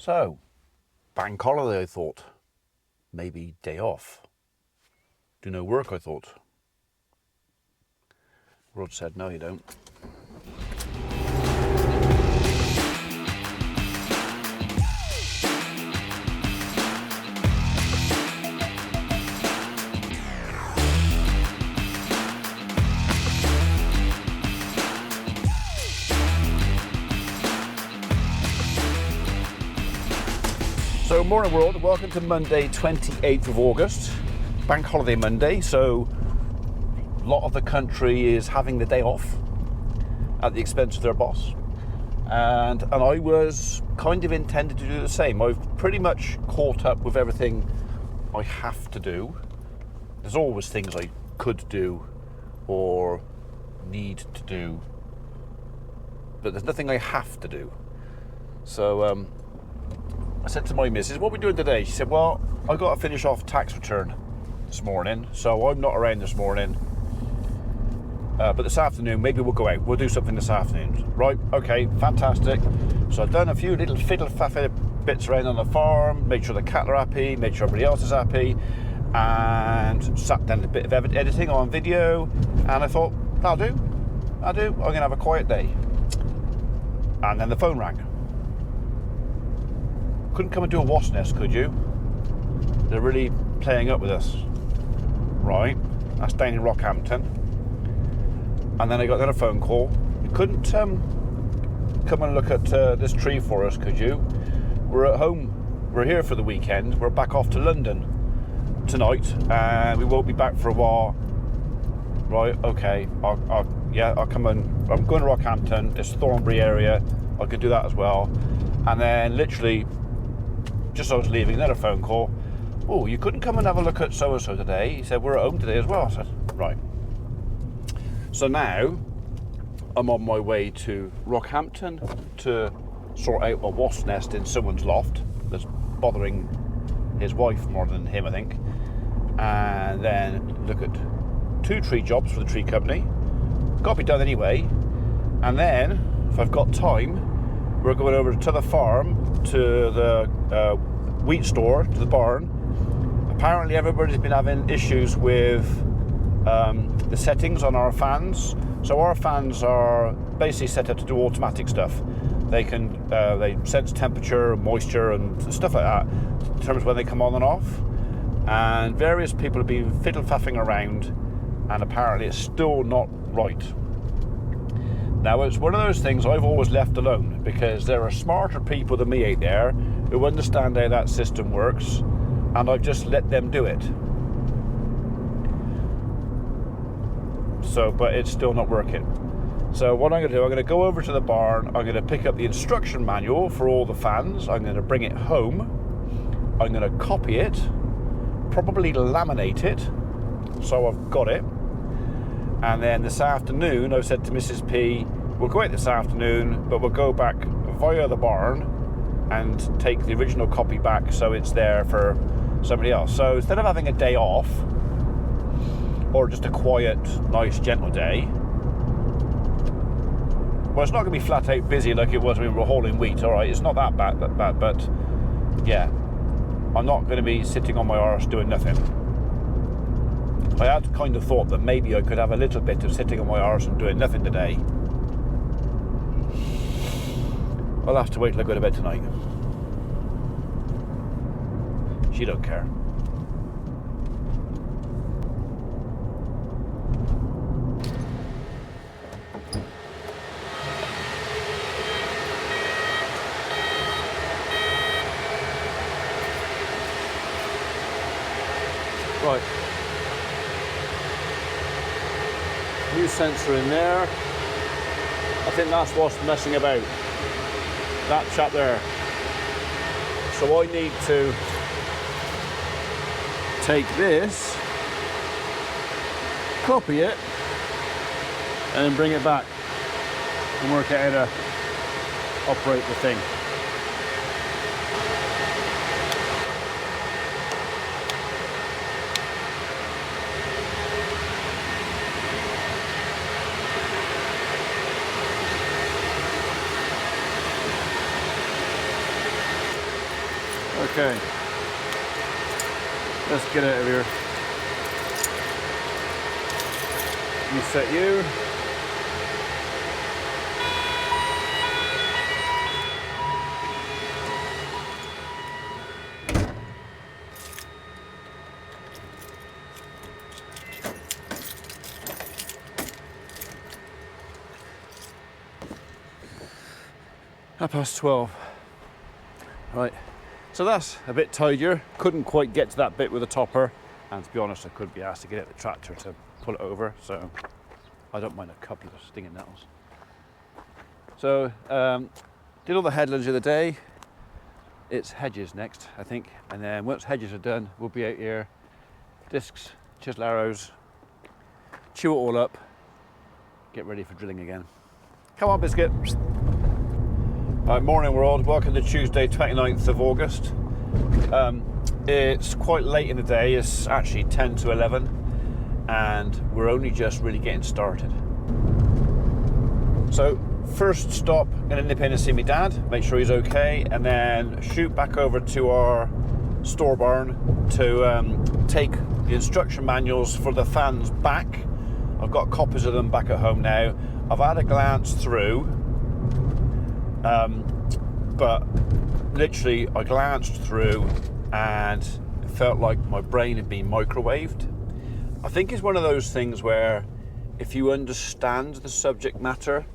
So, bank holiday, I thought. Maybe day off. Do no work, I thought. Rod said, no, you don't. So morning world, welcome to Monday 28th of August, bank holiday Monday, so a lot of the country is having the day off at the expense of their boss, and I was kind of intended to do the same. I've pretty much caught up with everything I have to do. There's always things I could do or need to do, but there's nothing I have to do. So I said to my missus, what are we doing today? She said, well, I got to finish off tax return this morning, so I'm not around this morning. But this afternoon, maybe we'll go out. We'll do something this afternoon. Right, okay, fantastic. So I've done a few little fiddle-faffy bits around on the farm, made sure the cattle are happy, made sure everybody else is happy, and sat down a bit of editing on video, and I thought, I'll do. I'm going to have a quiet day. And then the phone rang. Couldn't come and do a wasp nest, could you? They're really playing up with us. Right, that's down in Rockhampton. And then I got another phone call. You couldn't come and look at this tree for us, could you? We're at home. We're here for the weekend. We're back off to London tonight, and we won't be back for a while. Right, okay. I'll come and I'm going to Rockhampton. It's Thornbury area. I could do that as well. And then literally, just as I was leaving, another phone call. Oh, you couldn't come and have a look at so-and-so today? He said, we're at home today as well. I said, right. So now, I'm on my way to Rockhampton to sort out a wasp nest in someone's loft that's bothering his wife more than him, I think. And then look at 2 tree jobs for the tree company. Got to be done anyway. And then, if I've got time, we're going over to the farm, to the wheat store, to the barn. Apparently everybody's been having issues with the settings on our fans. So our fans are basically set up to do automatic stuff. They can they sense temperature, moisture and stuff like that, determines when they come on and off. And various people have been fiddle-faffing around, and apparently it's still not right. Now, it's one of those things I've always left alone, because there are smarter people than me out there who understand how that system works, and I've just let them do it. So, but it's still not working. So what I'm going to do, I'm going to go over to the barn, I'm going to pick up the instruction manual for all the fans, I'm going to bring it home, I'm going to copy it, probably laminate it, so I've got it. And then this afternoon, I've said to Mrs. P, we'll go out this afternoon, but we'll go back via the barn and take the original copy back so it's there for somebody else. So instead of having a day off, or just a quiet, nice, gentle day, well, it's not going to be flat out busy like it was when we were hauling wheat, all right? It's not that bad, but yeah, I'm not going to be sitting on my arse doing nothing. I had kind of thought that maybe I could have a little bit of sitting on my arse and doing nothing today. I'll have to wait till I go to bed tonight. She don't care. Right. New sensor in there. I think that's what's messing about. That chap there. So I need to take this, copy it, and then bring it back and work out how to operate the thing. Okay. Let's get out of here. Reset you. £12:30. Right, so that's a bit tidier. Couldn't quite get to that bit with the topper, and to be honest, I could be asked to get out the tractor to pull it over, so I don't mind a couple of stinging nettles. So, did all the headlands the other day. It's hedges next, I think, and then once hedges are done, we'll be out here, discs, chisel arrows, chew it all up, get ready for drilling again. Come on, biscuit. Right, morning world, welcome to Tuesday 29th of August. It's quite late in the day, it's actually 10 to 11 and we're only just really getting started. So first stop, gonna nip in and see my dad, make sure he's okay, and then shoot back over to our store barn to take the instruction manuals for the fans back. I've got copies of them back at home now. I've had a glance through, but literally I glanced through and it felt like my brain had been microwaved. I think it's one of those things where if you understand the subject matter,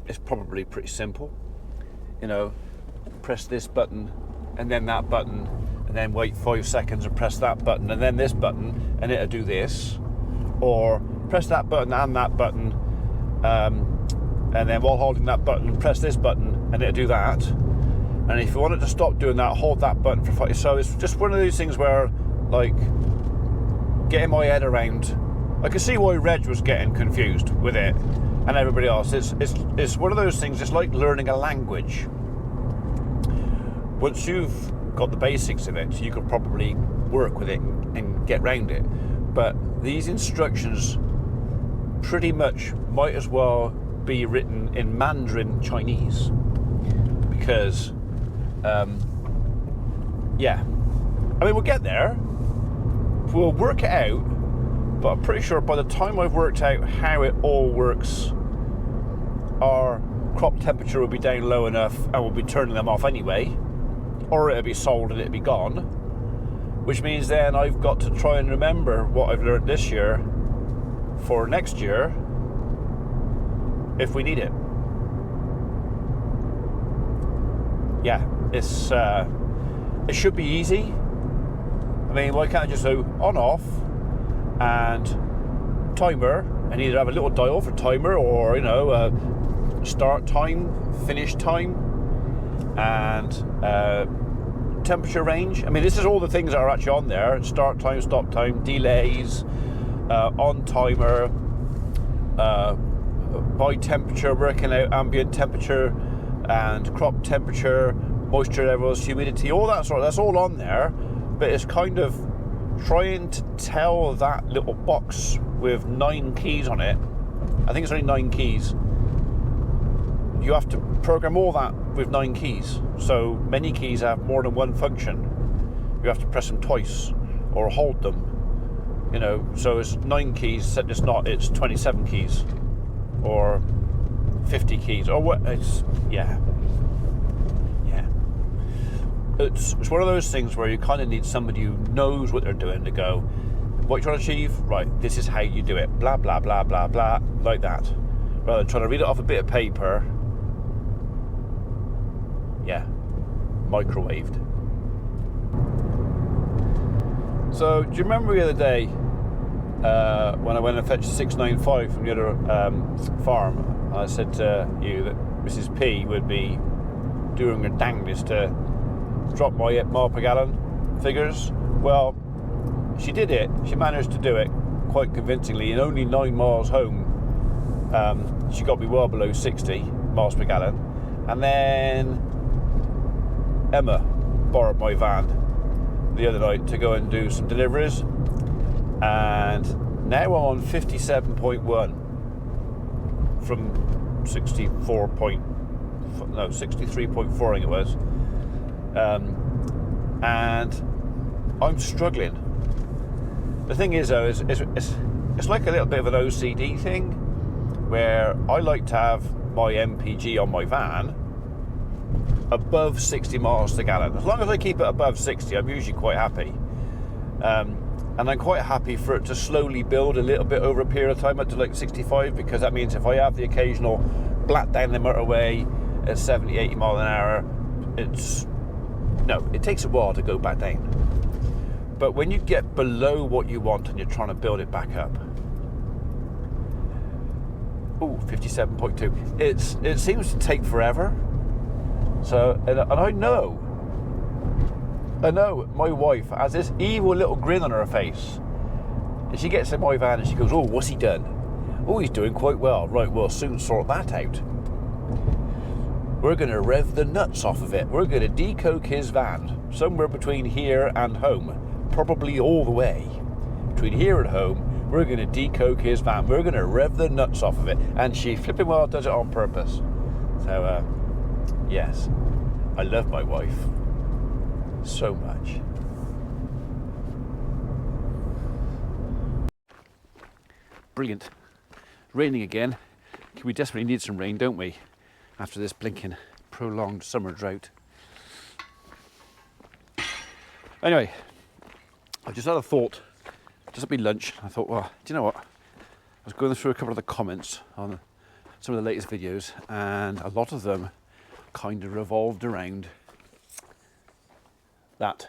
it's probably pretty simple. You know, press this button and then that button and then wait 5 seconds and press that button and then this button and it'll do this. Or press that button and that button and then while holding that button, press this button and it'll do that. And if you want it to stop doing that, hold that button for 5. So it's just one of those things where, like, getting my head around. I could see why Reg was getting confused with it and everybody else. It's one of those things, it's like learning a language. Once you've got the basics of it, you can probably work with it and get around it. But these instructions pretty much might as well be written in Mandarin Chinese because yeah, I mean, we'll get there, we'll work it out, but I'm pretty sure by the time I've worked out how it all works, our crop temperature will be down low enough and we'll be turning them off anyway, or it'll be sold and it'll be gone, which means then I've got to try and remember what I've learned this year for next year if we need it. Yeah, it should be easy. I mean, why can't I just go on, off, and timer, and either have a little dial for timer or, you know, start time, finish time, and temperature range. I mean, this is all the things that are actually on there: start time, stop time, delays, on timer, by temperature, working out ambient temperature and crop temperature, moisture levels, humidity, all that sort of, that's all on there, but it's kind of trying to tell that little box with 9 keys on it. I think it's only 9 keys. You have to program all that with 9 keys. So many keys have more than one function. You have to press them twice or hold them, you know, so it's 9 keys, it's 27 keys or 50 keys or what. It's it's one of those things where you kind of need somebody who knows what they're doing to go, what you're trying to achieve, right, this is how you do it, blah blah blah blah blah, like that, rather than trying to read it off a bit of paper. Yeah, microwaved. So do you remember the other day when I went and fetched 695 from the other farm? I said to you that Mrs. P would be doing her dangest to drop my mile per gallon figures. Well, she did it. She managed to do it quite convincingly. In only 9 miles home, she got me well below 60 miles per gallon. And then Emma borrowed my van the other night to go and do some deliveries, and now I'm on 57.1 from 63.4, I think it was. and I'm struggling. The thing is though, it's like a little bit of an OCD thing, where I like to have my MPG on my van above 60 miles to gallon. As long as I keep it above 60, I'm usually quite happy. And I'm quite happy for it to slowly build a little bit over a period of time up to like 65, because that means if I have the occasional black down the motorway at 70, 80 mile an hour, it takes a while to go back down. But when you get below what you want and you're trying to build it back up, 57.2, it seems to take forever. So, and I know my wife has this evil little grin on her face. And she gets in my van and she goes, oh, what's he done? Oh, he's doing quite well. Right, we'll soon sort that out. We're going to rev the nuts off of it. We're going to decoke his van somewhere between here and home. Probably all the way. Between here and home, we're going to decoke his van. We're going to rev the nuts off of it. And she flipping well does it on purpose. So, yes, I love my wife so much. Brilliant. Raining again. We desperately need some rain, don't we? After this blinking prolonged summer drought. Anyway, I just had a thought, just at my lunch. I thought, well, do you know what? I was going through a couple of the comments on some of the latest videos, and a lot of them kind of revolved around that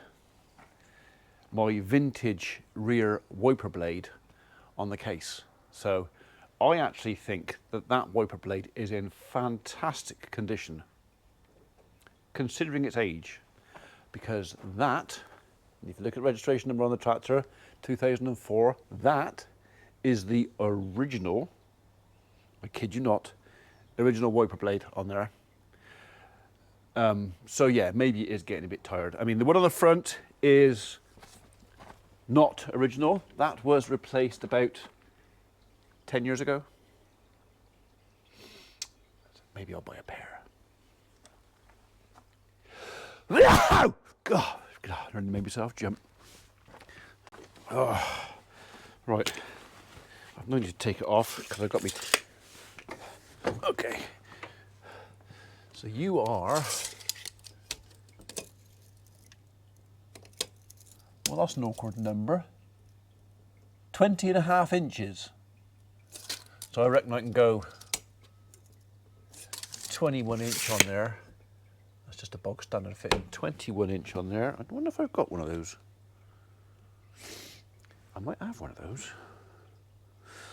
my vintage rear wiper blade on the case. So I actually think that wiper blade is in fantastic condition considering its age, because that, if you look at registration number on the tractor, 2004, that is the original, I kid you not, original wiper blade on there. So yeah, maybe it is getting a bit tired. I mean, the one on the front is not original. That was replaced about 10 years ago. Maybe I'll buy a pair. God, I nearly made myself jump. Oh, right, I've no need to take it off because I've got me. Okay. So you are, well, that's an awkward number, 20.5 inches. So I reckon I can go 21 inch on there. That's just a bog standard fitting. 21 inch on there. I wonder if I've got one of those. I might have one of those.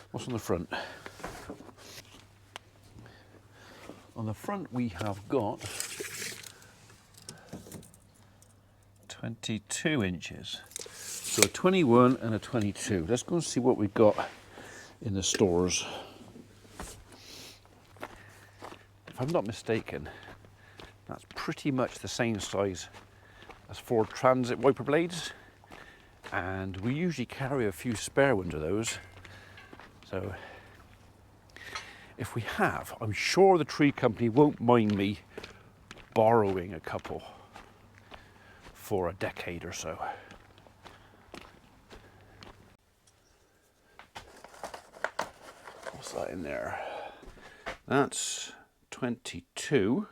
What's on the front? On the front we have got 22 inches. So a 21 and a 22. Let's go and see what we've got in the stores. If I'm not mistaken, that's pretty much the same size as Ford Transit wiper blades, and we usually carry a few spare ones of those. So if we have, I'm sure the tree company won't mind me borrowing a couple for a decade or so. What's that in there? That's 22.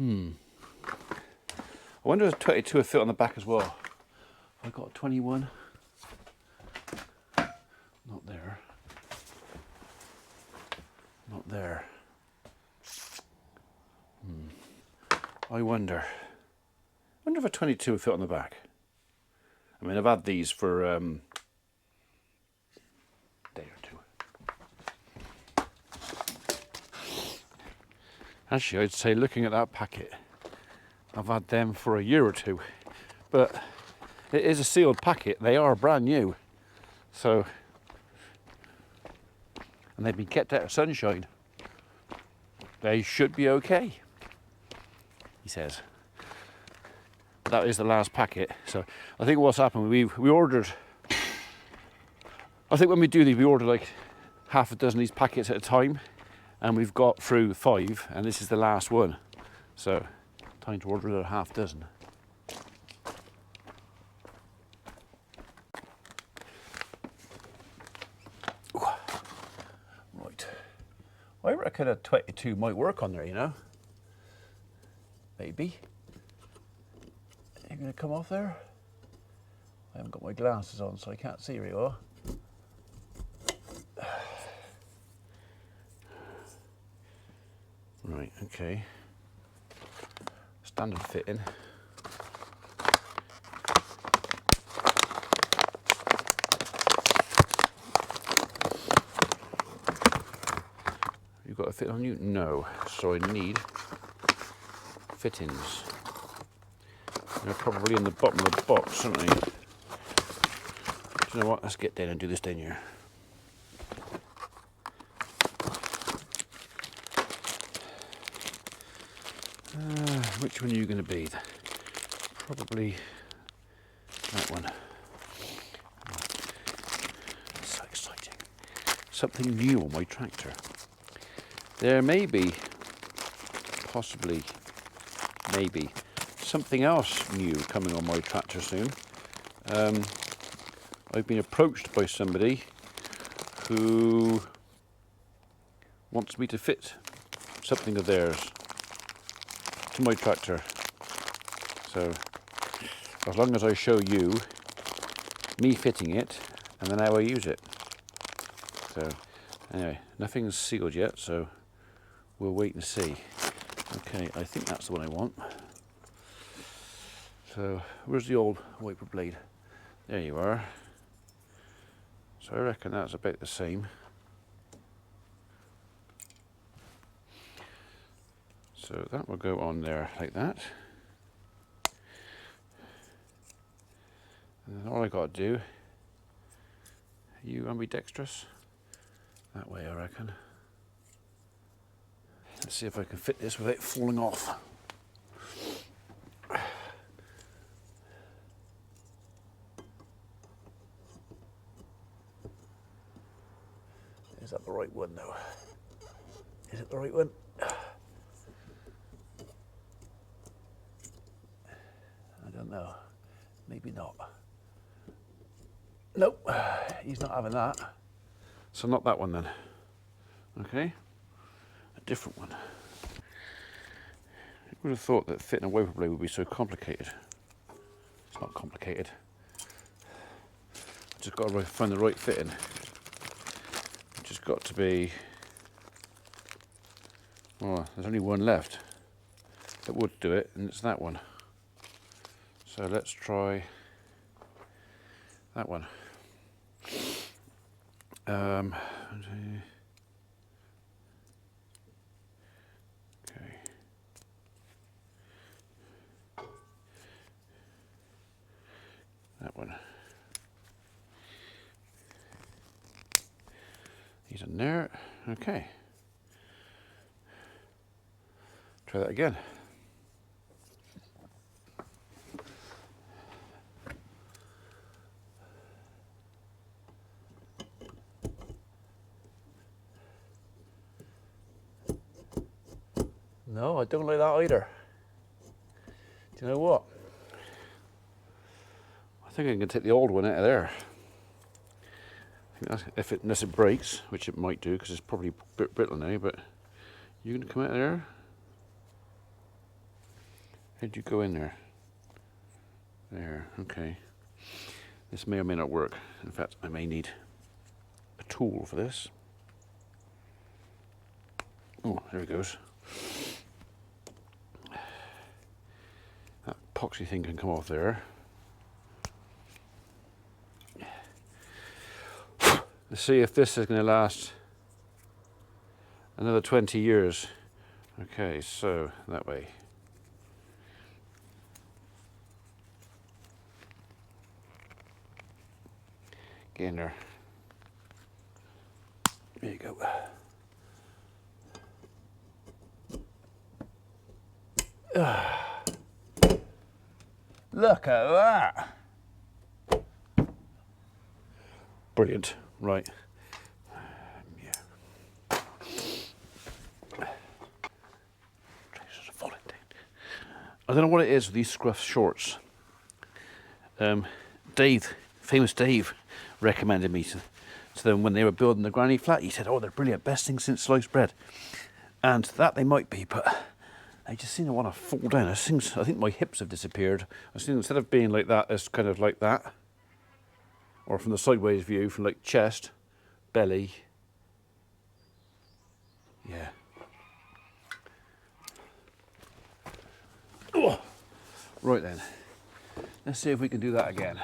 I wonder if 22 will fit on the back as well. I've got a 21. Not there. Not there. I wonder if a 22 will fit on the back. I mean, I've had these for a day or two. Actually, I'd say looking at that packet, I've had them for a year or two. But it is a sealed packet. They are brand new. So, and they've been kept out of sunshine. They should be okay, he says. But that is the last packet. So I think what's happened, we ordered, I think when we do these, we order like half a dozen of these packets at a time. and we've got through 5, and this is the last one. So, time to order another half dozen. Right. I reckon a 22 might work on there, you know? Maybe. Are you going to come off there? I haven't got my glasses on, so I can't see very well. Right, okay. Standard fitting. You've got a fit on you? No. So I need fittings. They're probably in the bottom of the box, aren't they? Do you know what? Let's get down and do this down here. Which one are you going to be? Probably that one. So exciting. Something new on my tractor. There may be, possibly, maybe, something else new coming on my tractor soon. I've been approached by somebody who wants me to fit something of theirs to my tractor. So as long as I show you me fitting it and then how I use it. So anyway, nothing's sealed yet, so we'll wait and see. Okay, I think that's the one I want. So where's the old wiper blade? There you are. So I reckon that's about the same. So that will go on there like that. And then all I got to do, are you ambidextrous? That way I reckon. Let's see if I can fit this without falling off. Is that the right one though? Is it the right one? I don't know. Maybe not. Nope, he's not having that. So not that one then. Okay, a different one. I would have thought that fitting a wiper blade would be so complicated. It's not complicated. I just got to find the right fitting. Just got to be, oh, there's only one left that would do it, and it's that one. So let's try that one. Okay. That one. He's in there. Okay. Try that again. No, I don't like that either. Do you know what? I think I can take the old one out of there. I think that's, unless it breaks, which it might do because it's probably a bit brittle now, but you can come out of there. How'd you go in there? There, okay. This may or may not work. In fact, I may need a tool for this. Oh, there it goes. That epoxy thing can come off there. Let's see if this is going to last another 20 years. Okay, so that way. Get in there. There you go. Look at that. Brilliant. Right. Yeah. I don't know what it is with these Scruff shorts. Dave, famous Dave, recommended me to them when they were building the granny flat. He said, oh, they're brilliant, best thing since sliced bread. And that they might be, but I just seem to want to fall down. I think my hips have disappeared. I think instead of being like that, it's kind of like that. Or from the sideways view, from like chest, belly. Yeah. Oh. Right then, let's see if we can do that again.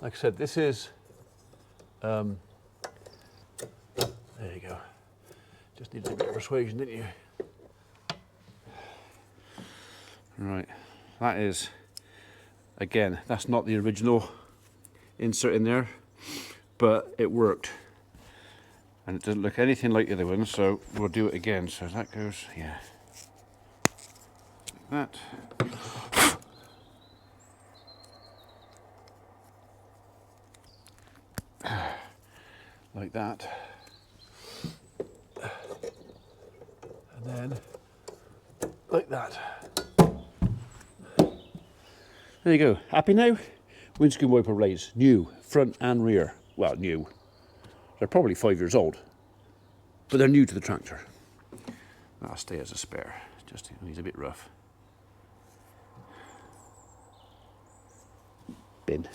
Like I said, this is, there you go. Just needs a bit of persuasion, didn't you? Right, that is, again, that's not the original insert in there, but it worked. And it doesn't look anything like the other one, so we'll do it again. So that goes, yeah. Like that. Like that. And then like that. There you go. Happy now? Windscreen wiper blades, new, front and rear. Well, new. They're probably 5 years old, but they're new to the tractor. That'll stay as a spare. Just he's a bit rough. Bin.